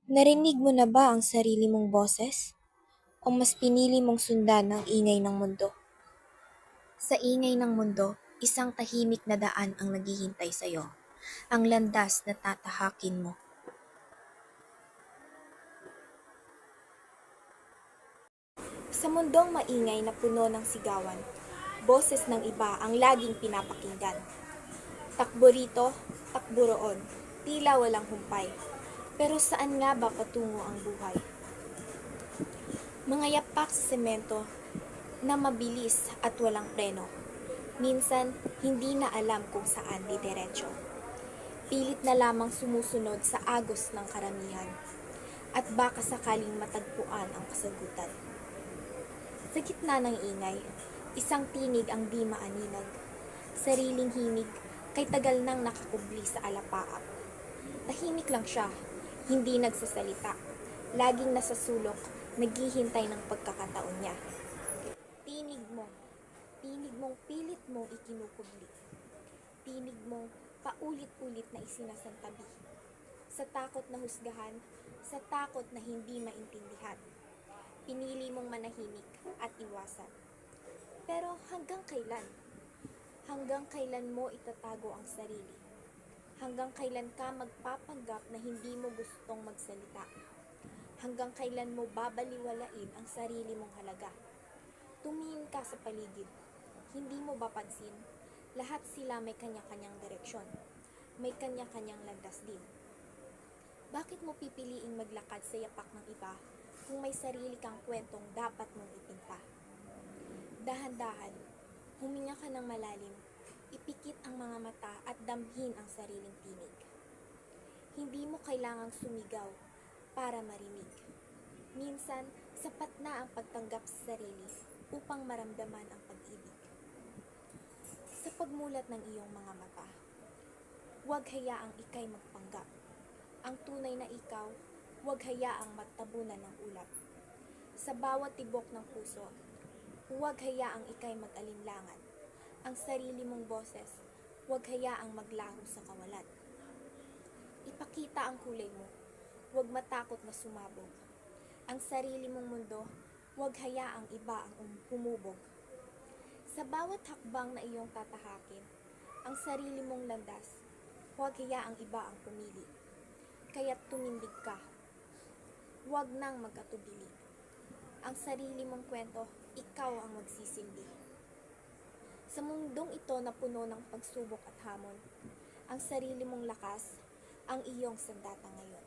Narinig mo na ba ang sarili mong boses? O mas pinili mong sundan ang ingay ng mundo? Sa ingay ng mundo, isang tahimik na daan ang naghihintay sa'yo. Ang landas na tatahakin mo. Sa mundong maingay na puno ng sigawan, boses ng iba ang laging pinapakinggan. Takbo rito, takbo roon, tila walang humpay. Pero saan nga ba patungo ang buhay? Mga yapak sa semento na mabilis at walang preno. Minsan, hindi na alam kung saan didiretso. Pilit na lamang sumusunod sa agos ng karamihan. At baka sakaling matagpuan ang kasagutan. Sa gitna ng ingay, isang tinig ang di maaninag. Sariling himig, kay tagal nang nakakubli sa alapaap. Tahimik lang siya, hindi nagsasalita. Laging nasa sulok, naghihintay ng pagkakataon niya. Tinig mo, tinig mong pilit mong ikinukubli. Tinig mong paulit-ulit na isinasantabi. Sa takot na husgahan, sa takot na hindi maintindihan. Pinili mong manahimik at iwasan. Pero hanggang kailan? Hanggang kailan mo itatago ang sarili? Hanggang kailan ka magpapanggap na hindi mo gustong magsalita? Hanggang kailan mo babaliwalain ang sarili mong halaga? Tumingin ka sa paligid. Hindi mo ba pansin? Lahat sila may kanya-kanyang direksyon. May kanya-kanyang landas din. Bakit mo pipiliing maglakad sa yapak ng iba kung may sarili kang kwentong dapat mong ipinta? Dahan-dahan, huminga ka ng malalim, ipikit ang mga mata at damhin ang sariling tinig. Hindi mo kailangang sumigaw para marinig. Minsan, sapat na ang pagtanggap sa sarili upang maramdaman ang pag-ibig. Sa pagmulat ng iyong mga mata, huwag hayaang ikay magpanggap. Ang tunay na ikaw, huwag hayaang magtabunan ng ulap. Sa bawat tibok ng puso, huwag hayaang ikay mag-alinlangan. Ang sarili mong boses, huwag hayaang maglaho sa kawalan. Ipakita ang kulay mo, huwag matakot na sumabog. Ang sarili mong mundo, huwag hayaang iba ang humubog. Sa bawat hakbang na iyong tatahakin, ang sarili mong landas, huwag hayaang iba ang pumili. Kaya't tumindig ka, huwag nang mag-atubili. Ang sarili mong kwento, ikaw ang magsisilbi. Sa mundong ito na puno ng pagsubok at hamon, ang sarili mong lakas, ang iyong sandata ngayon.